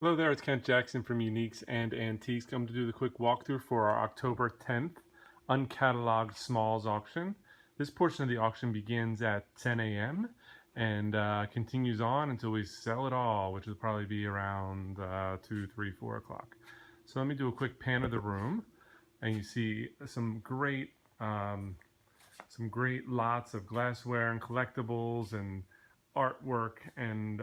Hello there, it's Kent Jackson from Uniques and Antiques. Come to do the quick walkthrough for our October 10th Uncatalogued Smalls auction. This portion of the auction begins at 10 a.m. and continues on until we sell it all, which will probably be around 2, 3, 4 o'clock. So let me do a quick pan of the room, and you see some great lots of glassware and collectibles and artwork and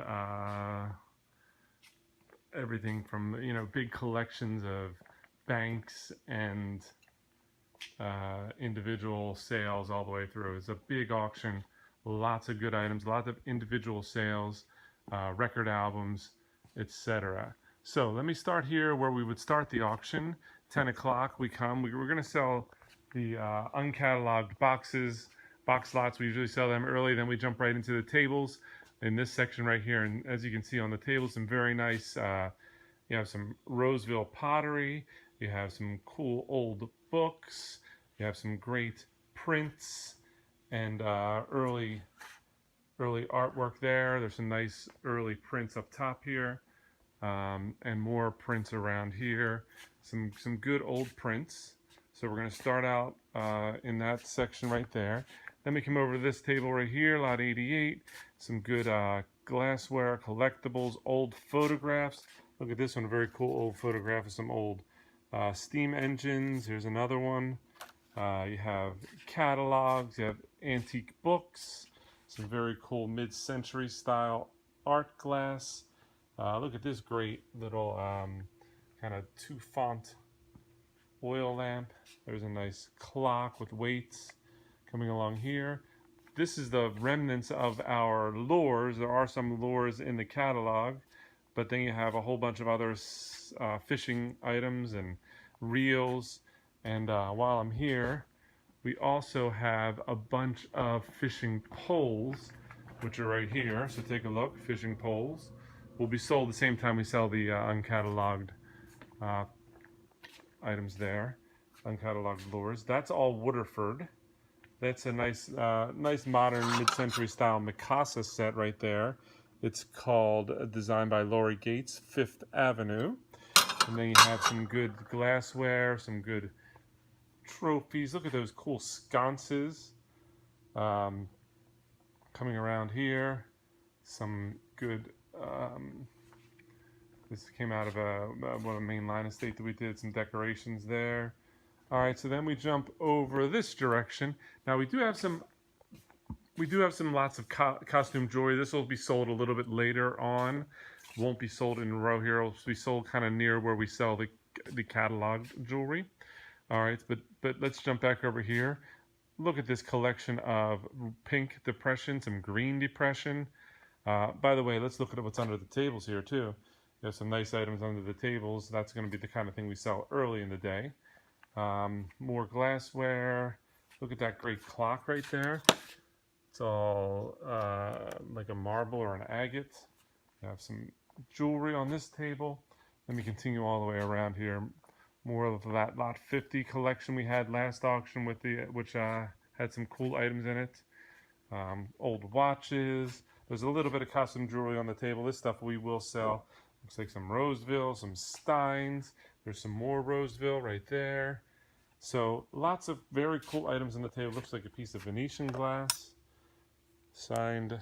everything from, big collections of banks and individual sales all the way through. It's a big auction, lots of good items, lots of individual sales, record albums, etc. So let me start here where we would start the auction. 10 o'clock we come. We're going to sell the uncatalogued box lots. We usually sell them early, then we jump right into the tables in this section right here. And as you can see on the table, some very nice, you have some Roseville pottery, you have some cool old books, you have some great prints and early artwork there. There's some nice early prints up top here, and more prints around here. Some good old prints. So we're going to start out in that section right there. Then we come over to this table right here, lot 88. Some good glassware, collectibles, old photographs. Look at this one, a very cool old photograph of some old steam engines. Here's another one. You have catalogs, you have antique books, some very cool mid-century style art glass. Look at this great little kind of two-font oil lamp. There's a nice clock with weights coming along here. This is the remnants of our lures. There are some lures in the catalog, but then you have a whole bunch of other fishing items and reels. And while I'm here, we also have a bunch of fishing poles, which are right here. So take a look. Fishing poles will be sold the same time we sell the uncatalogued items there. Uncatalogued lures. That's all Waterford. That's a nice modern mid-century style Mikasa set right there. It's called, designed by Laurie Gates, Fifth Avenue. And then you have some good glassware, some good trophies. Look at those cool sconces coming around here. Some good, this came out of a main line estate that we did, some decorations there. All right, so then we jump over this direction. Now we do have some lots of costume jewelry. This will be sold a little bit later on. Won't be sold in a row here. It'll be sold kind of near where we sell the catalog jewelry. All right, but let's jump back over here. Look at this collection of pink depression, some green depression. By the way, let's look at what's under the tables here too. There's some nice items under the tables. That's going to be the kind of thing we sell early in the day. More glassware. Look at that great clock right there. It's all like a marble or an agate. You have some jewelry on this table. Let me continue all the way around here. More of that lot 50 collection we had last auction with which had some cool items in it. Old watches. There's a little bit of costume jewelry on the table. This stuff we will sell. Looks like some Roseville, some Steins. There's some more Roseville right there. So lots of very cool items on the table. Looks like a piece of Venetian glass, signed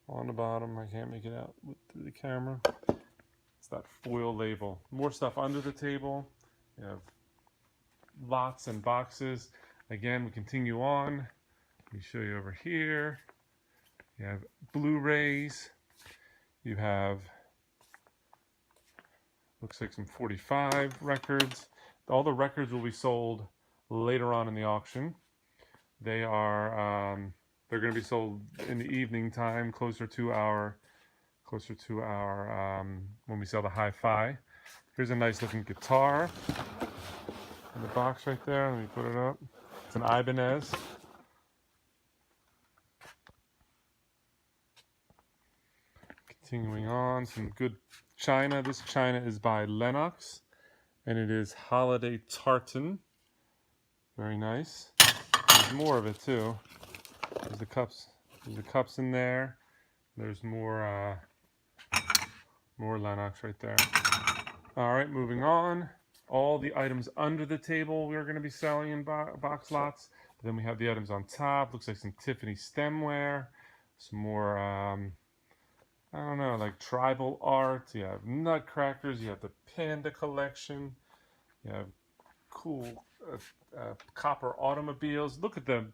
on the bottom. I can't make it out through the camera. It's that foil label. More stuff under the table. You have lots and boxes. Again, we continue on. Let me show you over here. You have Blu-rays. You have, looks like some 45 records. All the records will be sold later on in the auction. They are they're going to be sold in the evening time, closer to our when we sell the hi-fi. Here's a nice looking guitar in the box right there. Let me put it up. It's an Ibanez. Continuing on, some good china. This china is by Lennox, and it is Holiday Tartan. Very nice. There's more of it too. There's the cups in there. There's more More Lennox right there. All right, moving on. All the items under the table we're going to be selling in box lots. Then we have the items on top. Looks like some Tiffany stemware. Some more, I don't know, like tribal art. You have nutcrackers. You have the Panda collection. You have cool copper automobiles. Look at the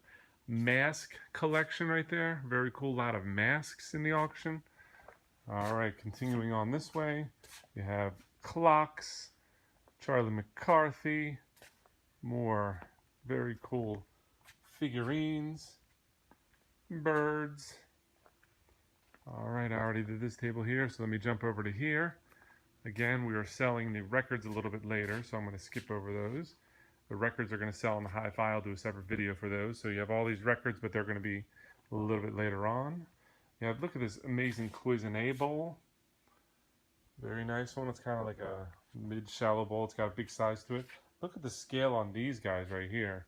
mask collection right there. Very cool. Lot of masks in the auction. All right, continuing on this way, you have clocks, Charlie McCarthy, more very cool figurines, birds. All right, I already did this table here, so let me jump over to here. Again, we are selling the records a little bit later, so I'm going to skip over those. The records are going to sell in the hi-fi. I'll do a separate video for those. So you have all these records, but they're going to be a little bit later on. Yeah, look at this amazing Cuisinart bowl. Very nice one. It's kind of like a mid-shallow bowl. It's got a big size to it. Look at the scale on these guys right here.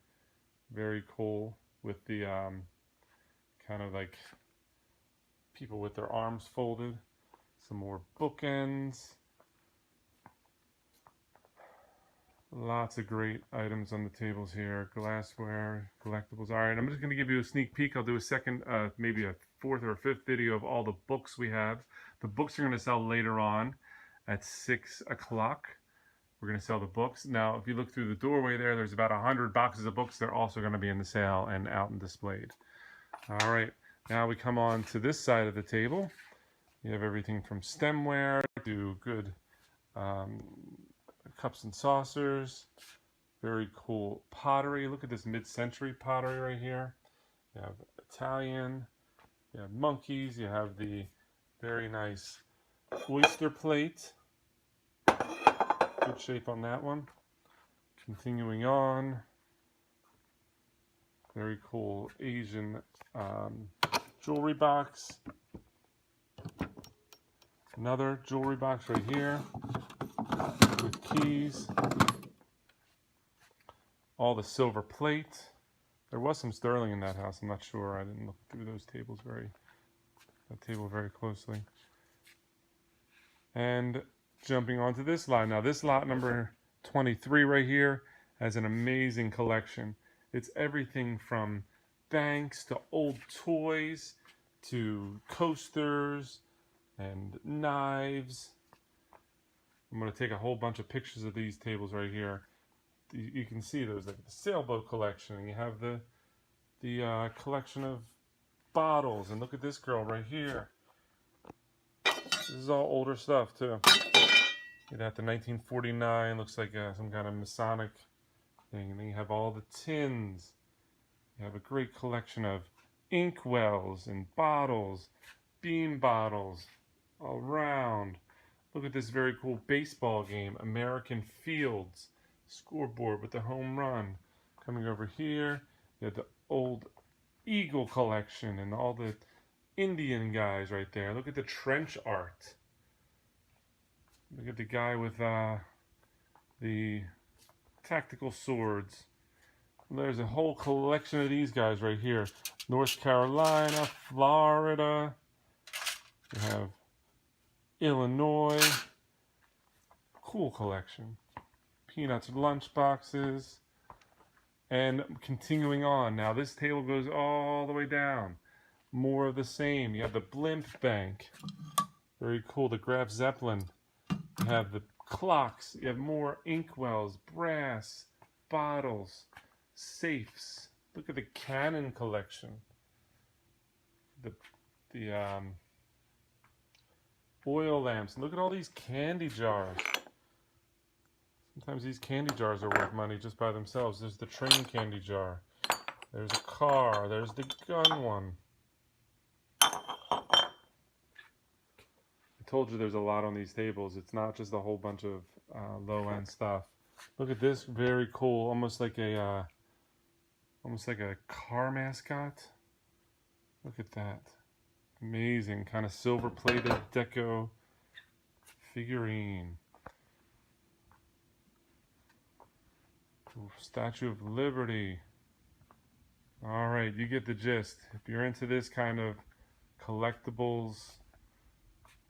Very cool with the kind of like people with their arms folded. Some more bookends. Lots of great items on the tables here. Glassware Collectibles. All right, I'm just going to give you a sneak peek. I'll do a second, maybe a fourth or fifth video of all the books we have. The books are going to sell later on at 6 o'clock. We're going to sell the books. Now, if you look through the doorway there, there's about 100 boxes of books. They're also going to be in the sale and out and displayed. All right, now we come on to this side of the table. You have everything from stemware to good cups and saucers. Very cool pottery. Look at this mid-century pottery right here. You have Italian. You have monkeys. You have the very nice oyster plate. Good shape on that one. Continuing on. Very cool Asian jewelry box. Another jewelry box right here with keys. All the silver plate. There was some sterling in that house. I'm not sure. I didn't look through those tables very closely. And jumping onto this lot. Now this lot number 23 right here has an amazing collection. It's everything from banks to old toys to coasters and knives. I'm going to take a whole bunch of pictures of these tables right here. You can see those, like the sailboat collection. And you have the collection of bottles. And look at this girl right here. This is all older stuff too. You got the 1949, looks like some kind of Masonic thing. And then you have all the tins. You have a great collection of inkwells and bottles, bean bottles, all around. Look at this very cool baseball game, American Fields. Scoreboard with the home run. Coming over here, you have the old Eagle collection and all the Indian guys right there. Look at the trench art. Look at the guy with the tactical swords. There's a whole collection of these guys right here. North Carolina, Florida. You have Illinois. Cool collection. Peanuts lunch boxes. And continuing on. Now this table goes all the way down. More of the same. You have the blimp bank. Very cool. The Graf Zeppelin. You have the clocks. You have more inkwells, brass, bottles, safes. Look at the Canon collection. The oil lamps. Look at all these candy jars. Sometimes these candy jars are worth money just by themselves. There's the train candy jar. There's a car. There's the gun one. I told you there's a lot on these tables. It's not just a whole bunch of low-end stuff. Look at this, very cool, almost like a car mascot. Look at that, amazing, kind of silver-plated deco figurine. Ooh, Statue of Liberty. All right, you get the gist. If you're into this kind of collectibles,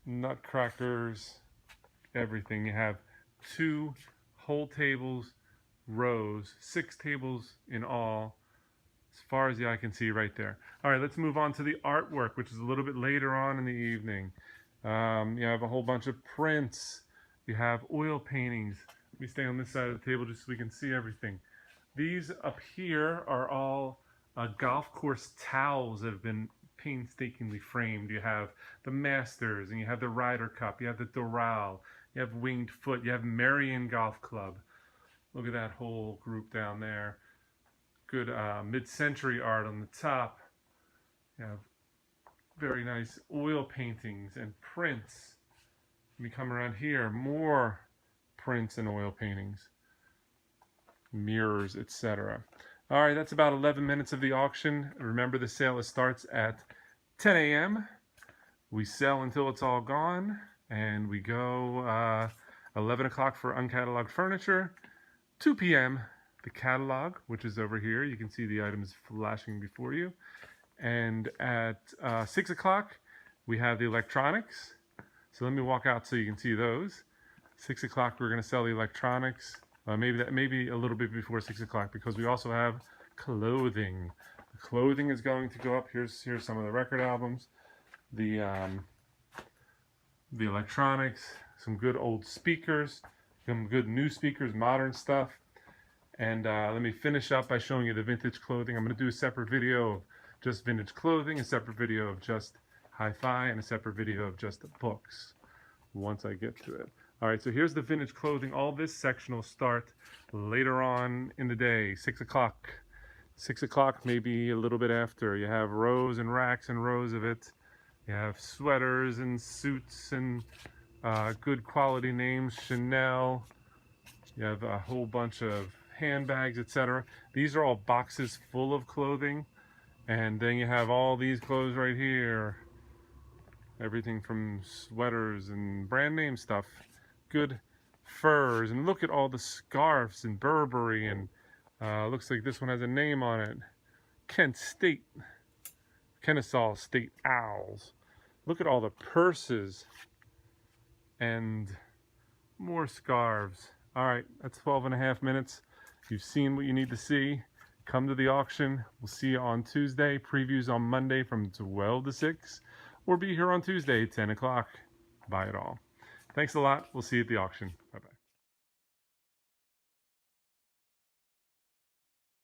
nutcrackers, everything. You have 2 whole tables, rows, 6 tables in all, as far as the eye can see right there. All right, let's move on to the artwork, which is a little bit later on in the evening. You have a whole bunch of prints. You have oil paintings. Let me stay on this side of the table just so we can see everything. These up here are all golf course towels that have been painstakingly framed. You have the Masters, and you have the Ryder Cup, you have the Doral, you have Winged Foot, you have Marion Golf Club. Look at that whole group down there. Good mid-century art on the top. You have very nice oil paintings and prints. When you come around here, more prints and oil paintings, mirrors, etc. All right, that's about 11 minutes of the auction. Remember, the sale starts at 10 a.m. We sell until it's all gone, and we go 11 o'clock for uncatalogued furniture, 2 p.m. the catalog, which is over here. You can see the items flashing before you. And at 6 o'clock, we have the electronics. So let me walk out so you can see those. 6 o'clock, we're going to sell the electronics. Maybe a little bit before 6 o'clock, because we also have clothing. The clothing is going to go up. Here's some of the record albums, the electronics, some good old speakers, some good new speakers, modern stuff. And let me finish up by showing you the vintage clothing. I'm going to do a separate video of just vintage clothing, a separate video of just hi-fi, and a separate video of just the books once I get to it. All right, so here's the vintage clothing. All this section will start later on in the day, 6 o'clock. 6 o'clock, maybe a little bit after. You have rows and racks and rows of it. You have sweaters and suits and good quality names, Chanel. You have a whole bunch of handbags, etc. These are all boxes full of clothing. And then you have all these clothes right here. Everything from sweaters and brand name stuff. Good furs. And look at all the scarves and Burberry. And looks like this one has a name on it. Kennesaw State Owls. Look at all the purses. And more scarves. All right, that's 12.5 minutes. You've seen what you need to see. Come to the auction. We'll see you on Tuesday. Previews on Monday from 12 to 6. Or be here on Tuesday, 10 o'clock. Buy it all. Thanks a lot. We'll see you at the auction. Bye-bye.